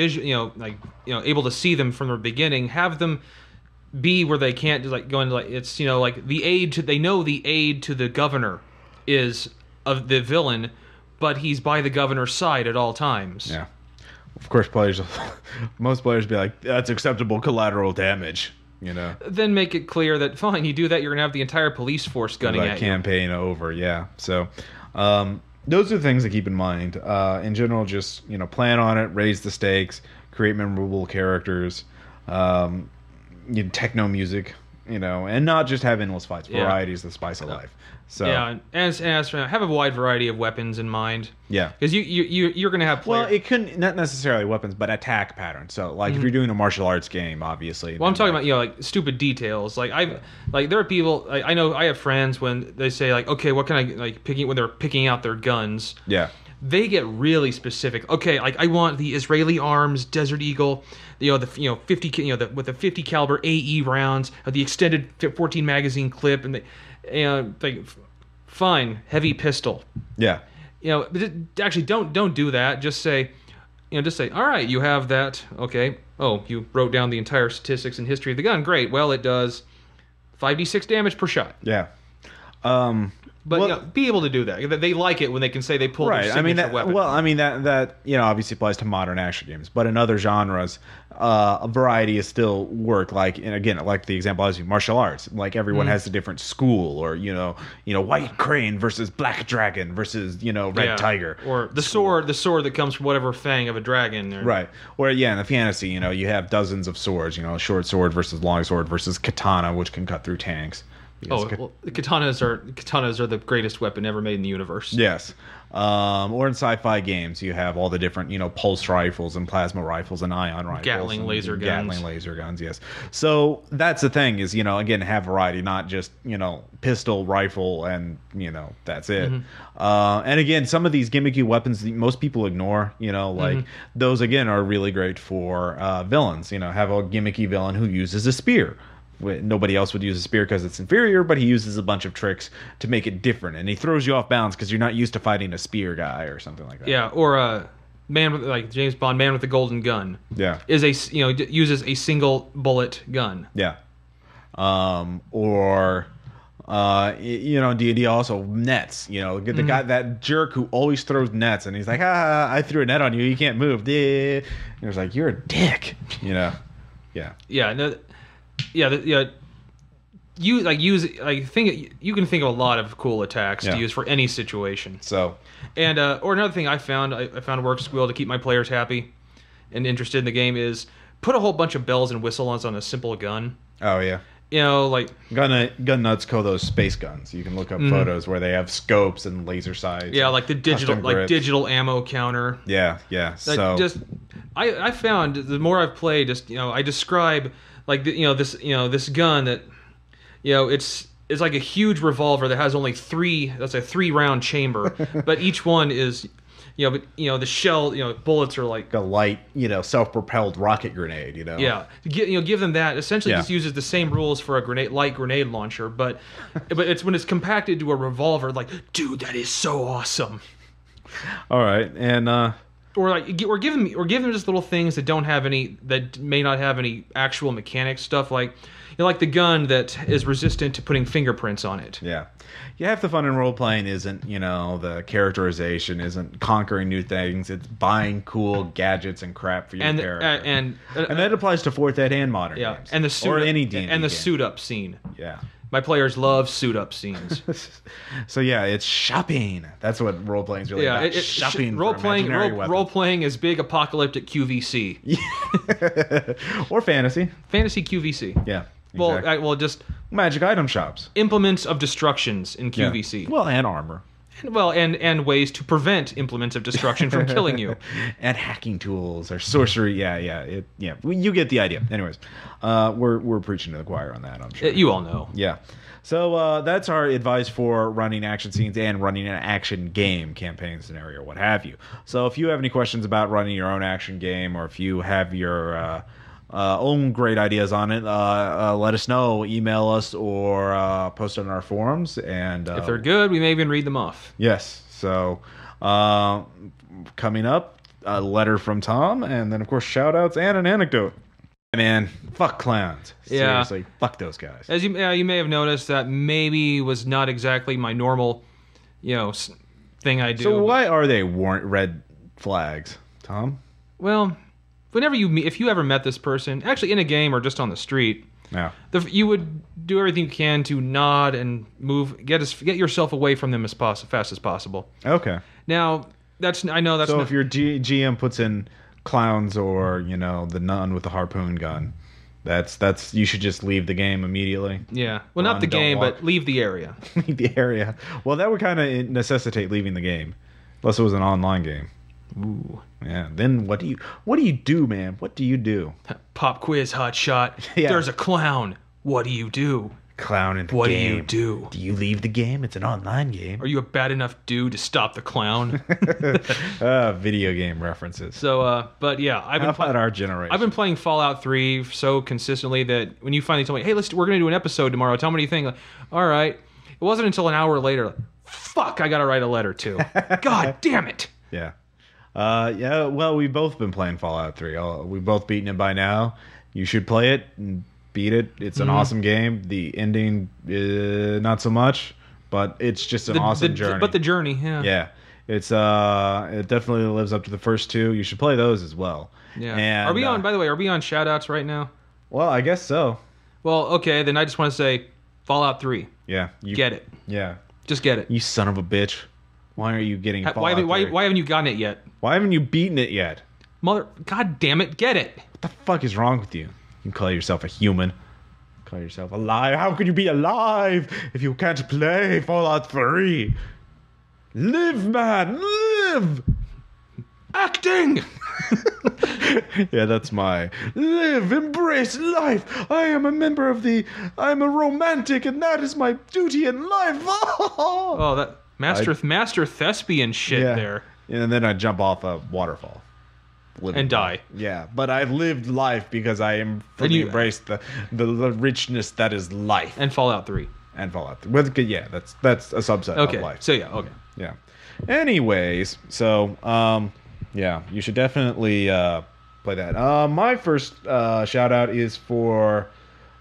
able to see them from the beginning, have them be where they can't just go into it's like the aid to the aid to the governor is of the villain, but he's by the governor's side at all times. Yeah, of course, most players be like, that's acceptable collateral damage. Then make it clear that fine, you do that, you're going to have the entire police force gunning at you. Campaign over, yeah. So. Those are the things to keep in mind. In general, just plan on it, raise the stakes, create memorable characters, techno music, and not just have endless fights. Variety is the spice of life. So yeah, and have a wide variety of weapons in mind. Yeah, because you're going to have Well, it couldn't not necessarily weapons, but attack patterns. So like if you're doing a martial arts game, obviously. Well, I'm talking about like stupid details. Like there are people I know I have friends when they say like, okay, what can I when they're picking out their guns. Yeah. They get really specific. Okay, like I want the Israeli Arms Desert Eagle, the 50 with the 50 caliber AE rounds, the extended 14 magazine clip, and fine heavy pistol. Yeah. Actually don't do that. Just say, all right, you have that. Okay. Oh, you wrote down the entire statistics and history of the gun. Great. Well, it does 5d6 damage per shot. Yeah. But be able to do that. They like it when they can say they pulled their signature weapon. Well, I mean that obviously applies to modern action games, but in other genres, a variety is still work. Like, and again, like the example I was using, martial arts. Like everyone has a different school, or White Crane versus Black Dragon versus Red Tiger, or the sword that comes from whatever fang of a dragon. Right. Or in the fantasy, you have dozens of swords. Short sword versus long sword versus katana, which can cut through tanks. Katanas are the greatest weapon ever made in the universe. Yes. Or in sci-fi games, you have all the different, pulse rifles and plasma rifles and ion rifles. Gatling laser guns, yes. So that's the thing is, again, have variety, not just, pistol, rifle, and, that's it. And again, some of these gimmicky weapons most people ignore, those, again, are really great for villains. Have a gimmicky villain who uses a spear. Nobody else would use a spear because it's inferior, but he uses a bunch of tricks to make it different, and he throws you off balance because you're not used to fighting a spear guy or something like that. Yeah, or man with like James Bond, man with the golden gun. Yeah, is uses a single bullet gun. Yeah, D&D also nets. The guy, that jerk who always throws nets, and he's like, I threw a net on you, you can't move. And it was like, you're a dick. Yeah. Yeah. No. Yeah. You you can think of a lot of cool attacks to use for any situation. So, and or another thing I found works well to keep my players happy and interested in the game is put a whole bunch of bells and whistles on a simple gun. Oh yeah. Gun nuts call those space guns. You can look up photos where they have scopes and laser sights. Yeah, like the digital ammo counter. Yeah. So I found the more I've played, I describe this gun that it's like a huge revolver that has only a 3-round chamber, but each one is the shell bullets are like a light self-propelled rocket grenade. Yeah, give them that. Essentially, just uses the same rules for a light grenade launcher, but it's when it's compacted to a revolver. Like, dude, that is so awesome. All right, and or give them just little things that may not have any actual mechanics stuff, like like the gun that is resistant to putting fingerprints on it. Yeah. Half the fun in role playing isn't the characterization, isn't conquering new things. It's buying cool gadgets and crap for your character. And that applies to 4th Ed and modern games, and the suit or any D&D and the game. suit up scene. Yeah. My players love suit-up scenes. So yeah, it's shopping. That's what role playing is really about. Shopping for imaginary weapons. Role playing is big apocalyptic QVC. Or fantasy. Fantasy QVC. Yeah. Exactly. Well, just magic item shops. Implements of destructions in QVC. Yeah. Well, and armor. And ways to prevent implements of destruction from killing you. And hacking tools or sorcery. Yeah. You get the idea. Anyways, we're preaching to the choir on that, I'm sure. You all know. Yeah. So that's our advice for running action scenes and running an action game, campaign scenario, what have you. So if you have any questions about running your own action game, or if you have your own great ideas on it, let us know. Email us or post it on our forums. And if they're good, we may even read them off. Yes. So coming up, a letter from Tom, and then of course shout outs and an anecdote. Man, fuck clowns. Yeah. Seriously, fuck those guys. As you may have noticed, that maybe was not exactly my normal, thing I do. So why are they red flags, Tom? Well, if you ever met this person, actually in a game or just on the street, yeah, you would do everything you can to nod and move, get yourself away from them as fast as possible. Okay. Now I know that's so if your GM puts in clowns or the nun with the harpoon gun, that's you should just leave the game immediately. Yeah. Well, not the game, but leave the area. Leave the area. Well, that would kind of necessitate leaving the game, unless it was an online game. Ooh. Yeah. Then what do you do, man? What do you do? Pop quiz, hot shot. Yeah. There's a clown. What do you do? Clown in the game. What do you do? Do you leave the game? It's an online game. Are you a bad enough dude to stop the clown? Video game references. So, but yeah, How about our generation? I've been playing Fallout 3 so consistently that when you finally told me, hey, we're going to do an episode tomorrow, tell me what you think. Like, all right. It wasn't until an hour later, like, fuck, I got to write a letter too. God damn it. Yeah. Yeah, well, we've both been playing Fallout 3. We've both beaten it by now. You should play it and beat it. It's an awesome game. The ending, not so much, but it's just an awesome journey. But the journey, yeah. Yeah. It's it definitely lives up to the first two. You should play those as well. Yeah. And, by the way, are we on shout-outs right now? Well, I guess so. Well, okay, then I just want to say Fallout 3. Yeah. Get it. Yeah. Just get it. You son of a bitch. Why aren't you getting Fallout 3? Why haven't you gotten it yet? Why haven't you beaten it yet? God damn it, get it. What the fuck is wrong with you? You can call yourself a human. Call yourself alive. How can you be alive if you can't play Fallout 3? Live, man, live! Acting! Yeah, that's my... Live, embrace life! I'm a romantic, and that is my duty in life! Oh, that... Master thespian shit there. And then I jump off a waterfall. And die. Yeah, but I've lived life because I am fully embraced the richness that is life. And Fallout 3. And Fallout 3. Well, yeah, that's a subset of life. So yeah, okay. Yeah. Anyways, so yeah, you should definitely play that. My first shout out is for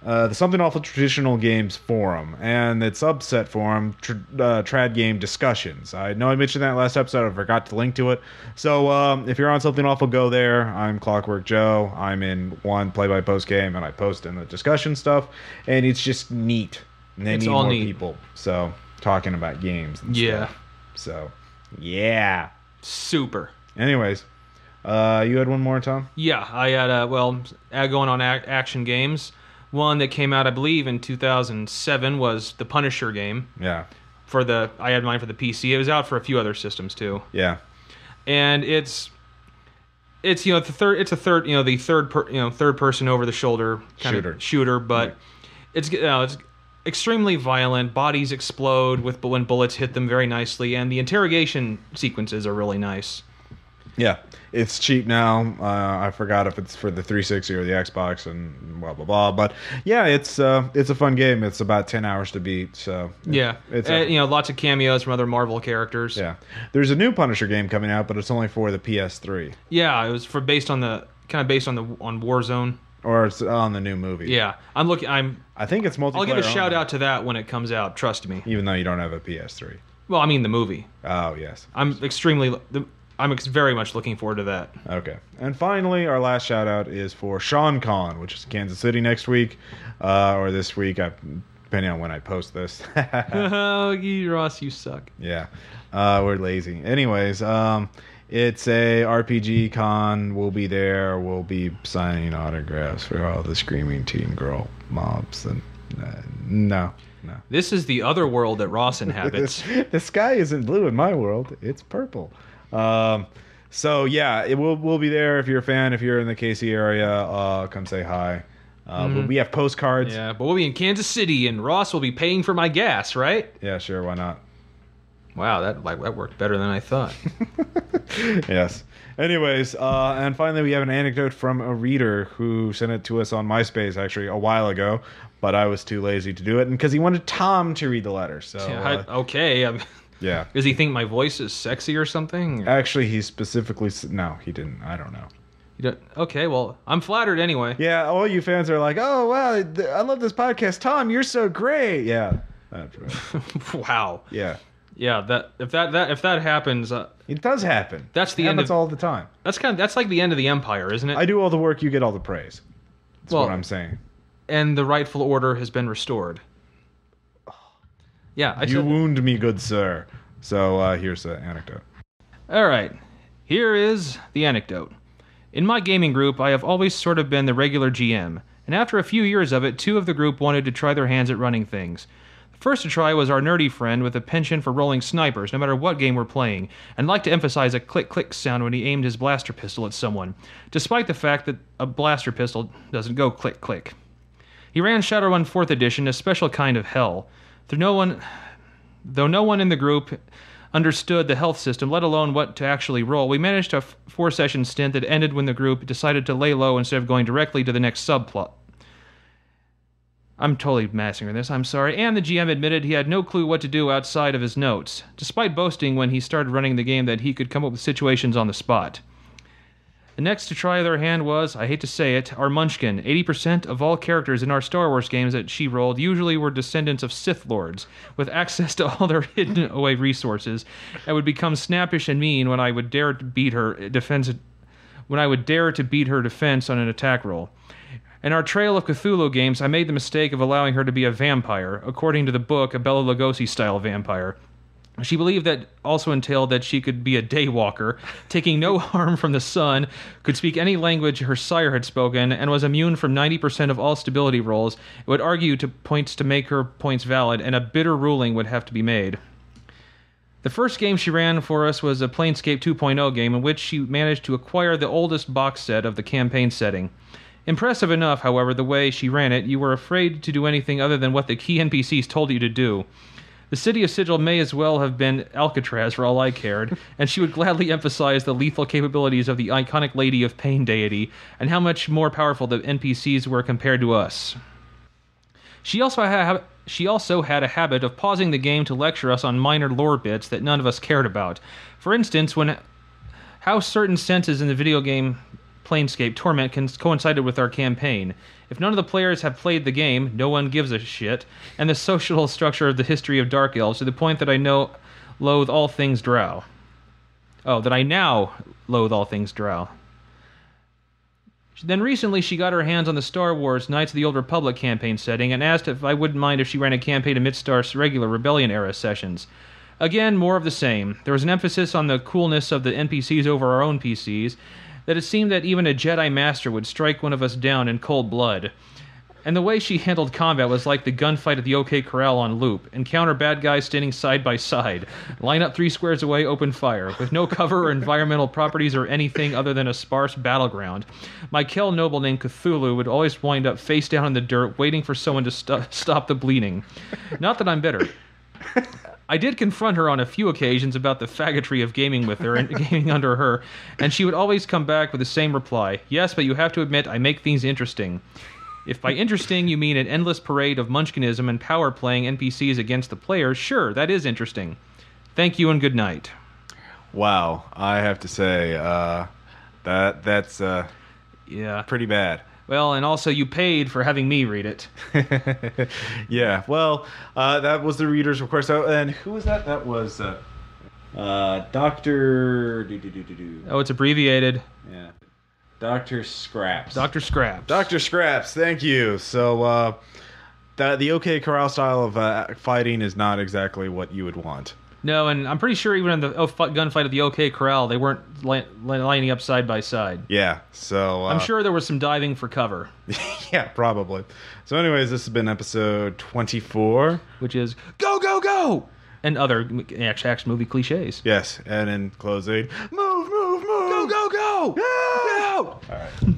the Something Awful Traditional Games forum and its subset forum, Trad Game Discussions. I know I mentioned that last episode. I forgot to link to it. So if you're on Something Awful, go there. I'm Clockwork Joe. I'm in one play-by-post game, and I post in the discussion stuff, and it's just neat. And they need more people. So talking about games and stuff. So yeah. Super. Anyways, you had one more, Tom? Yeah, I had going on action games. One that came out, I believe, in 2007 was the Punisher game. Yeah. I had mine for the PC. It was out for a few other systems too. Yeah. And it's third person over the shoulder kind of shooter, but it's extremely violent. Bodies explode when bullets hit them very nicely, and the interrogation sequences are really nice. Yeah, it's cheap now. I forgot if it's for the 360 or the Xbox and blah blah blah. But yeah, it's a fun game. It's about 10 hours to beat. So it's lots of cameos from other Marvel characters. Yeah, there's a new Punisher game coming out, but it's only for the PS3. Yeah, it was based on Warzone. Or it's on the new movie. Yeah, I think it's multiplayer. I'll give a shout out to that when it comes out. Trust me. Even though you don't have a PS3. Well, I mean the movie. Oh yes. I'm very much looking forward to that. Okay. And finally, our last shout out is for Sean Con, which is Kansas City next week, or this week. depending on when I post this. Oh, Ross, you suck. Yeah, we're lazy. Anyways, it's a RPG con. We'll be there. We'll be signing autographs for all the screaming teen girl mobs. And no. This is the other world that Ross inhabits. The sky isn't blue in my world. It's purple. So yeah, we'll be there. If you're a fan, if you're in the KC area, come say hi. But we have postcards. Yeah, but we'll be in Kansas City, and Ross will be paying for my gas, right? Yeah, sure. Why not? Wow, that worked better than I thought. Yes. Anyways, and finally we have an anecdote from a reader who sent it to us on MySpace actually a while ago, but I was too lazy to do it, and because he wanted Tom to read the letter. So okay. Yeah. Does he think my voice is sexy or something? Actually, he specifically no, he didn't. I don't know. Okay, well, I'm flattered anyway. Yeah, all you fans are like, "Oh wow, I love this podcast, Tom. You're so great." Yeah, that's right. Wow. Yeah. Yeah. If that happens, it does happen. That's the it end happens of all the time. That's like the end of the empire, isn't it? I do all the work, you get all the praise. That's well, what I'm saying. And the rightful order has been restored. Yeah, you wound me, good sir. So here's the anecdote. All right, here is the anecdote. In my gaming group, I have always sort of been the regular GM, and after a few years of it, 2 of the group wanted to try their hands at running things. The first to try was our nerdy friend with a penchant for rolling snipers, no matter what game we're playing, and liked to emphasize a click-click sound when he aimed his blaster pistol at someone, despite the fact that a blaster pistol doesn't go click-click. He ran Shadowrun 4th Edition, a special kind of hell. Though no one in the group understood the health system, let alone what to actually roll, we managed a 4-session stint that ended when the group decided to lay low instead of going directly to the next subplot. I'm totally massacring this, I'm sorry. And the GM admitted he had no clue what to do outside of his notes, despite boasting when he started running the game that he could come up with situations on the spot. The next to try their hand was, I hate to say it, our Munchkin. 80% of all characters in our Star Wars games that she rolled usually were descendants of Sith Lords, with access to all their hidden away resources, and would become snappish and mean when I would dare to beat her defense on an attack roll. In our Trail of Cthulhu games, I made the mistake of allowing her to be a vampire, according to the book, a Bela Lugosi-style vampire. She believed that also entailed that she could be a daywalker, taking no harm from the sun, could speak any language her sire had spoken, and was immune from 90% of all stability rolls. It would argue to points to make her points valid, and a bitter ruling would have to be made. The first game she ran for us was a Planescape 2.0 game in which she managed to acquire the oldest box set of the campaign setting. Impressive enough, however, the way she ran it, you were afraid to do anything other than what the key NPCs told you to do. The city of Sigil may as well have been Alcatraz for all I cared, and she would gladly emphasize the lethal capabilities of the iconic Lady of Pain deity, and how much more powerful the NPCs were compared to us. She also had a habit of pausing the game to lecture us on minor lore bits that none of us cared about. For instance, how certain senses in the video game Planescape Torment coincided with our campaign. If none of the players have played the game, no one gives a shit, and the social structure of the history of Dark Elves to the point that I now loathe all things Drow. Then recently she got her hands on the Star Wars Knights of the Old Republic campaign setting and asked if I wouldn't mind if she ran a campaign amidst our regular Rebellion-era sessions. Again, more of the same. There was an emphasis on the coolness of the NPCs over our own PCs, that it seemed that even a Jedi Master would strike one of us down in cold blood. And the way she handled combat was like the gunfight at the OK Corral on loop. Encounter bad guys standing side by side. Line up 3 squares away, open fire. With no cover or environmental properties or anything other than a sparse battleground. My Kel noble named Cthulhu would always wind up face down in the dirt, waiting for someone to stop the bleeding. Not that I'm bitter. I did confront her on a few occasions about the faggotry of gaming with her and gaming under her, and she would always come back with the same reply. Yes, but you have to admit I make things interesting. If by interesting you mean an endless parade of munchkinism and power playing NPCs against the players, sure, that is interesting. Thank you and good night. Wow, I have to say, that's yeah, pretty bad. Well, and also you paid for having me read it. Yeah, well, that was the readers, of course. And who was that? That was Dr. Oh, it's abbreviated. Yeah. Dr. Scraps. Dr. Scraps. Dr. Scraps, thank you. So, the OK Corral style of fighting is not exactly what you would want. No, and I'm pretty sure even in the gunfight at the OK Corral, they weren't lining up side by side. Yeah, so... I'm sure there was some diving for cover. Yeah, probably. So anyways, this has been episode 24. Which is, go, go, go! And other action movie cliches. Yes, and in closing, move, move, move! Go, go, go! Ah! Go! All right.